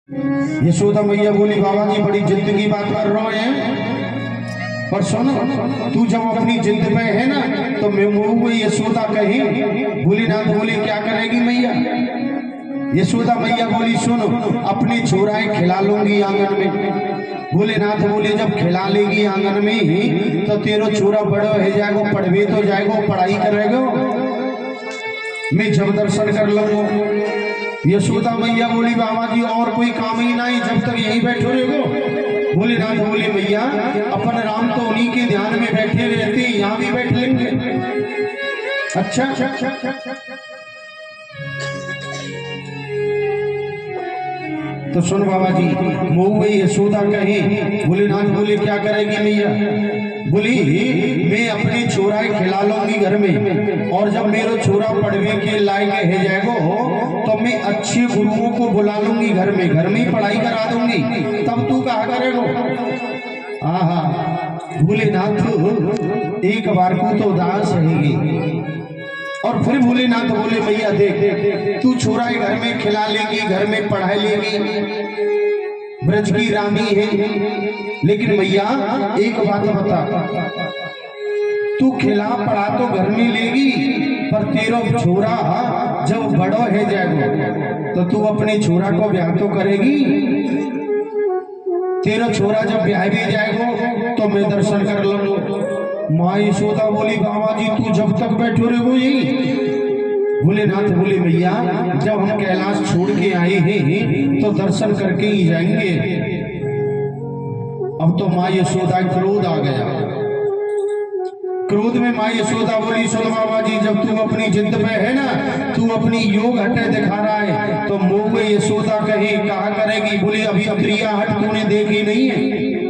यशोदा मैया बोली बाबा जी बड़ी जिद की बात कर रहे हैं, पर सुन तू जब अपनी जिद पे है ना तो मैं मुँह यशोदा कही भोलेनाथ बोली क्या करेगी मैया। यशोदा मैया बोली सुनो अपनी छोराएं खिला लूंगी आंगन में। भोलेनाथ बोले जब खिला लेगी आंगन में तो तेरो छोरा बड़ा हो जाएगा, पढ़वे तो जाएगा, पढ़ाई करेगा, मैं जब दर्शन कर लूंगा। यशोदा मैया बोली बाबा जी और कोई काम ही नहीं, जब तक यहीं बैठो रहेगो। भोलेनाथ बोले मैया अपन राम तो उन्हीं के ध्यान में बैठे रहते, यहाँ भी बैठ लेंगे। अच्छा तो सुन बाबा जी मुँह में यशोदा कहे। भोलेनाथ बोले क्या करेगी मैया। बोली मैं अपने छोरा खिला लूंगी घर में, और जब मेरा छोरा पढ़ने के लायक है जाएगा तो मैं अच्छे गुरुओं को बुला लूंगी घर में ही पढ़ाई करा दूंगी, तब तू कहा करेगा। हाँ भोलेनाथ एक बार को तो उदास रहेगी। और फिर भोलेनाथ बोले भैया देख तू छोरा घर में खिला लेगी, घर में पढ़ाई लेगी, ब्रज की रानी है, लेकिन मैया एक बात बता, तू खिला पढ़ा तो घर में लेगी, पर तेरा छोरा जब बड़ो है जाएगा तो तू अपने छोरा को ब्याह तो करेगी। तेरा छोरा जब ब्याह भी जाएगा तो मैं दर्शन कर लूंगा। माँ यशोदा बोली बाबा जी तू जब तक बैठो रहो यही। भोलेनाथ बोले भैया जब हम कैलाश छोड़ के आए हैं तो दर्शन करके ही जाएंगे। अब तो माँ यशोदा क्रोध आ गया। क्रोध में माँ यशोदा बोली सुन बाबा जी जब तू अपनी जिद पे है ना, तू अपनी योग हटे दिखा रहा है, तो मुंह में यशोदा कहे कहा करेगी। बोली अभी प्रिया हट तूने देखी नहीं है।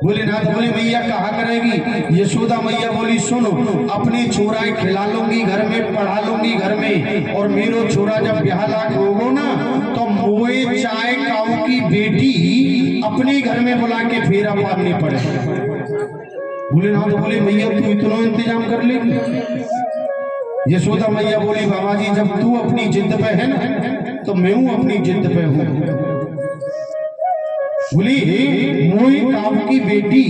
भोलेनाथ बोले मैया कहा करेगी। यशोदा मैया बोली सुनो अपने छोरा खिला लूंगी घर में, पढ़ा लूंगी घर में, और मेरो छोरा जब ब्याह लाख होगो ना तो मोए चाय काऊ की बेटी अपने घर में बुला के फेरा मारनी पड़े। भोलेनाथ बोले मैया तू इतना इंतजाम कर ले। यशोदा मैया बोली बाबा जी जब तू अपनी जिद पे है ना तो मैं हूं अपनी जिद पे हूं। बोली मोई काऊ की बेटी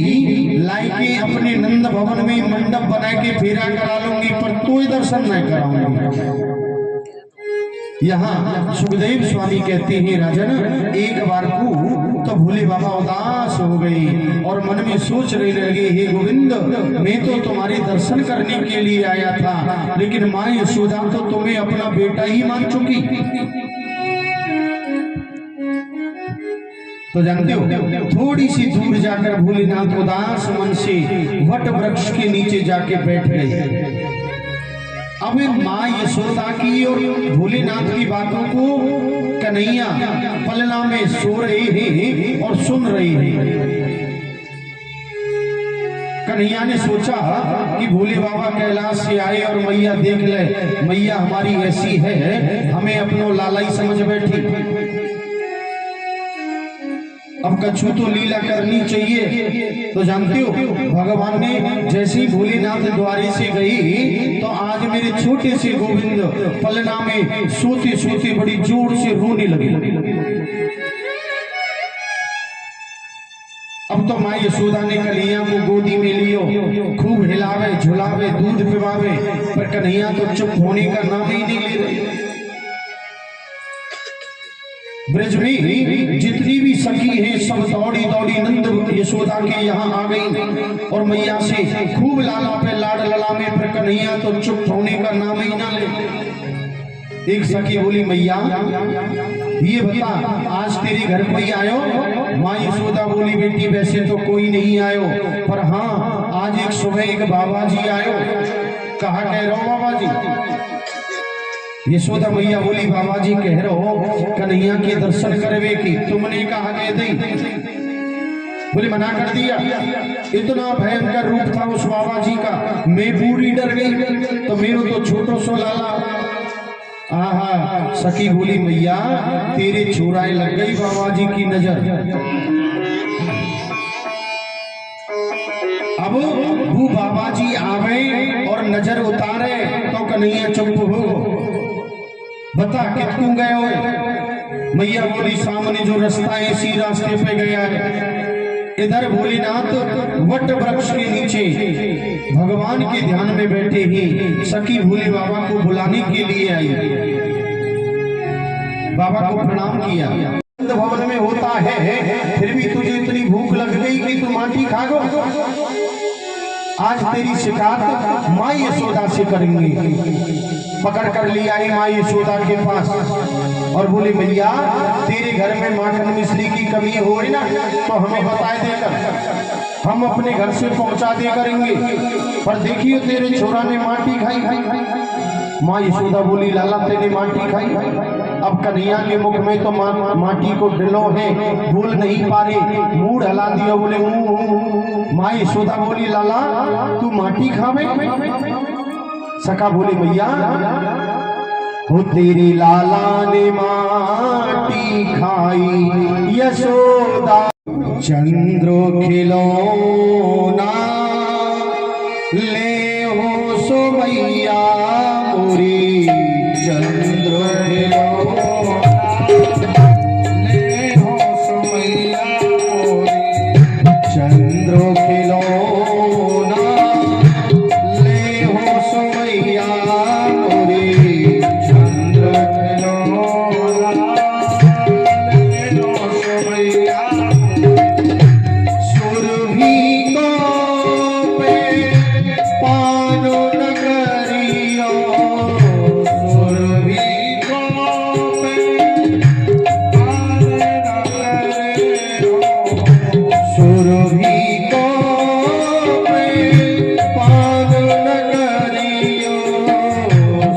लाके अपने नंद भवन में मंडप बना के फेरा करा लूंगी, पर तू दर्शन नहीं कराऊंगी। यहाँ सुखदेव स्वामी कहते हैं राजन एक बार को तो भोले बाबा उदास हो गई और मन में सोच रहे लगे हे गोविंद मैं तो तुम्हारे दर्शन करने के लिए आया था, लेकिन माँ यशोदा तो तुम्हें अपना बेटा ही मान चुकी। तो जानते हो थोड़ी सी दूर जाकर भोलेनाथ उदास मन से वट वृक्ष के नीचे जाके बैठ गए। अब माँ यशोदा की और भोलेनाथ की बातों को कन्हैया पलना में सो रहे हैं और सुन रहे हैं। कन्हैया ने सोचा कि भोले बाबा कैलाश से आए और मैया देख ले, मैया हमारी ऐसी है हमें अपनो लाला ही समझ बैठी, अब कछु तो लीला करनी चाहिए। तो जानते हो भगवान ने जैसे ही भोलेनाथ द्वारे से गई तो आज मेरे छोटे से गोविंद पलना में सोते सोते बड़ी जोर से रोने लगे। अब तो माँ यशोदा ने कन्हैया को गोदी में लियो, खूब हिलावे झुलावे दूध पिवावे, पर कन्हैया तो चुप होने का नाम ही नहीं ले रही। ब्रज में जितनी भी सखी हैं सब दौड़ी दौड़ी नंद यशोदा के यहाँ आ गई और मैया से खूब लाला पे लाड ललामे, पर कन्हैया तो चुप होने का नाम ही ना ले। एक सखी बोली मैया ये बता आज तेरे घर कोई आयो। माँ यशोदा बोली बेटी वैसे तो कोई नहीं आयो, पर हाँ आज एक सुबह एक बाबा जी आयो। कहा कह रहे हो बाबा जी। यशोदा मैया बोली बाबा जी कह रहे हो कन्हैया के दर्शन करवे की, तुमने कहा कह दी। बोले मना कर दिया। इतना भयंकर रूप था उस बाबा जी का, मैं पूरी डर गई। तो मेरो तो छोटो सो लाला। आहा सखी बोली मैया तेरे छोराए लग गई बाबा जी की नजर। अब वो बाबा जी आवे और नजर उतारे तो कन्हैया चुप हो। बता कितकू गए हो। मैया बोली सामने जो रास्ता है इसी रास्ते पे गया है। इधर भोलेनाथ वट वृक्ष के नीचे भगवान के ध्यान में बैठे ही सखी भोले बाबा को बुलाने के लिए आई। बाबा को प्रणाम किया। भवन में होता है फिर भी तुझे इतनी भूख लग गई कि तू माटी खा गो। आज तेरी शिकायत माँ यशोदा से करेंगे। पकड़ कर ले आई माँ यशोदा के पास और बोले भैया तेरे घर में माखन मिश्री की कमी हो ना तो हमें बताए देकर हम अपने घर से पहुंचा दे करेंगे। पर देखिए तेरे छोरा ने माटी खाई। माँ यशोदा बोली लाला तेने माटी खाई। अब कन्हैया के मुख में तो माटी को ढिलो है, बोल नहीं पा रहे, मूड हला दिया बोले माँ यशोदा बोली लाला तू माटी खावे। सखा बोले भैया हो तेरी लाला ने माटी खाई यशोदा चंद्रो खिलौना ले हो सो मैया मोरी चंद्रो खिलौना ले हो सो मैया मोरी चंद्रो खिलौना ले हो सो मैया मोरी चंद्र खिलौना ले हो सो मैया सुरभि को पे पानो नगरियो सुरभि को पे पानो नगरियो सुरभि को पे पानो नगरियो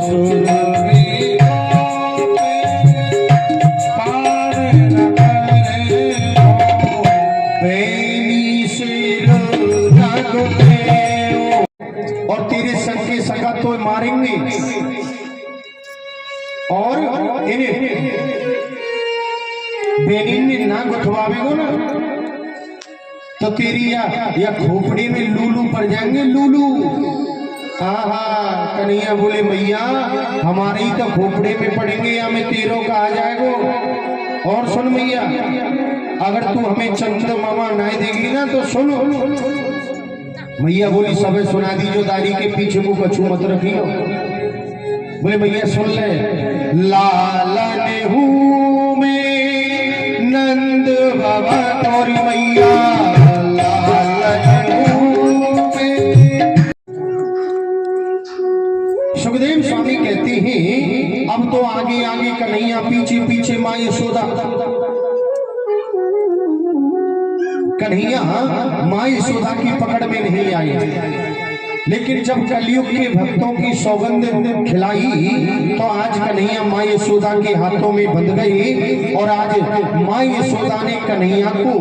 सुरभि को पे पानो नगरियो बेनी सिर रखते और तेरे संग के सगा तो मारेंगे और इन्हें बेनीन ने ना गुथवावेगो ना तो तेरी या खोपड़ी में लूलू पड़ जाएंगे लूलू। आहा कन्हैया बोले भैया हमारे ही तो खोपड़े में पड़ेंगे या में तेरों का आ जाएगो। और सुन भैया अगर तू हमें चंद्र मामा नहीं देगी ना तो सुनो। मैया बोली सबे सुना दी जो दाढ़ी के पीछे को कछू मत रखियो। बोले भैया सुन ले लाला नेहू में नंद बाबा तोरी मैया लाला नेहू में। सुखदेव स्वामी कहते हैं अब तो आगे आगे कन्हैया पीछे पीछे माँ यशोदा। कन्हैया माँ यशोदा की पकड़ में नहीं आई लेकिन जब कलयुग के भक्तों की सौगंध खिलाई तो आज कन्हैया माँ यशोदा के हाथों में बंध गई। और आज माँ यशोदा ने कन्हैया को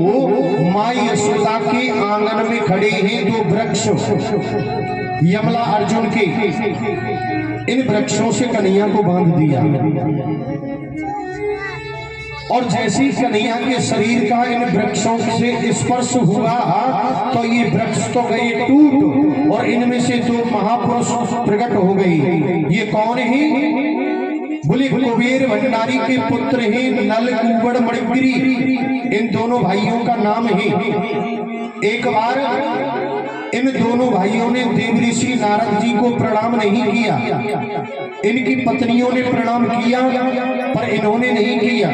माँ यशोदा के आंगन में खड़े हैं दो वृक्ष यमला अर्जुन के। इन वृक्षों से कन्हैया को बांध दिया और जैसे ही कन्हैया के शरीर का इन वृक्षों से स्पर्श हुआ तो ये वृक्ष तो गए टूट और इनमें से दो महापुरुष प्रकट हो गए। ये कौन है? बोले कुबेर भंडारी के पुत्र हैं नल कुंवड़ मणिगिरी। इन दोनों भाइयों का नाम है। एक बार इन दोनों भाइयों ने देव ऋषि नारद जी को प्रणाम नहीं किया। इनकी पत्नियों ने प्रणाम किया पर इन्होंने नहीं किया।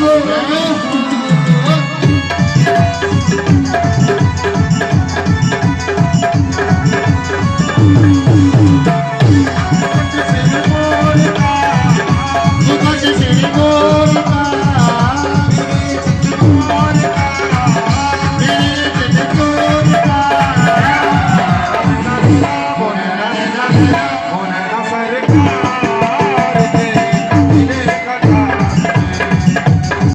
हाँ?